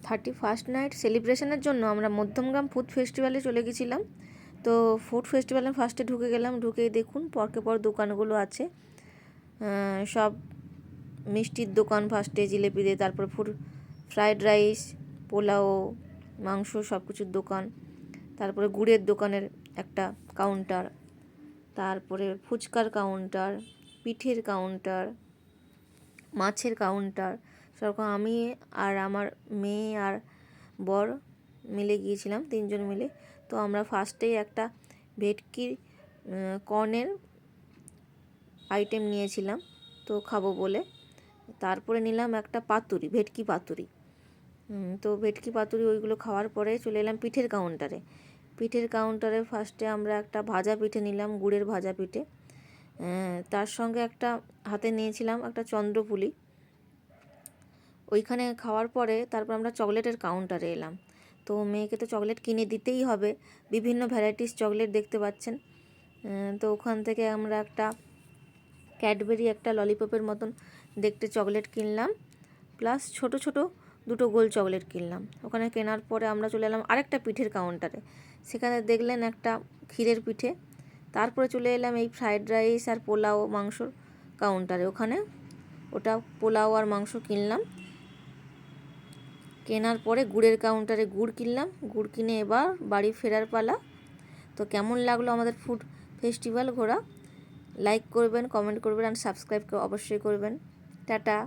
31st night সেলিব্রেশনের জন্য আমরা Madhyamgram food ফেস্টিভ্যালে চলে গেছিলাম। তো ফুড ফেস্টিভ্যালে ফার্স্টে ঢুকে গেলাম, ঢুকেই দেখুন পরকে পর দোকানগুলো আছে, সব মিষ্টির দোকান ফার্স্টে, জিলেপি দিয়ে, তারপর ফ্রাইড রাইস, পোলাও, মাংস সব কিছুর দোকান, তারপরে গুড়ের দোকানের একটা কাউন্টার, তারপরে ফুচকার কাউন্টার, পিঠের কাউন্টার, মাছের কাউন্টার। সেরকম আমি আর আমার মেয়ে আর বর মিলে গিয়েছিলাম, 3জন মিলে। তো আমরা ফার্স্টেই একটা ভেটকির কর্নের আইটেম নিয়েছিলাম তো খাবো বলে। তারপরে নিলাম একটা পাতুরি, ভেটকি পাতুরি। তো ভেটকি পাতুরি ওইগুলো খাওয়ার পরে চলে এলাম পিঠের কাউন্টারে। পিঠের কাউন্টারে ফার্স্টে আমরা একটা ভাজা পিঠে নিলাম, গুড়ের ভাজা পিঠে। তার সঙ্গে একটা হাতে নিয়েছিলাম একটা চন্দ্রপুলি। ওইখানে খাওয়ার পরে তারপর আমরা চকলেটের কাউন্টারে এলাম। তো মেয়েকে তো চকলেট কিনে দিতেই হবে, বিভিন্ন ভ্যারাইটিস চকলেট দেখতে পাচ্ছেন। তো ওখান থেকে আমরা একটা ক্যাডবেরি একটা ললিপপের মতন দেখতে চকলেট কিনলাম, প্লাস ছোট ছোট দুটো গোল চকলেট কিনলাম। ওখানে কেনার পরে আমরা চলে এলাম আরেকটা পিঠের কাউন্টারে, সেখানে দেখলেন একটা ক্ষীরের পিঠে। তারপরে চলে এলাম এই ফ্রাইড রাইস আর পোলাও মাংসর কাউন্টারে, ওখানে ওটা পোলাও আর মাংস কিনলাম। কেনার পরে গুড়ের কাউন্টারে গুড় কিনলাম, গুড় কিনে এবার বাড়ি ফেরার পালা। তো কেমন লাগলো আমাদের ফুড ফেস্টিভ্যাল ঘোরা? লাইক করবেন, কমেন্ট করবেন আর সাবস্ক্রাইব অবশ্যই করবেন। টাটা।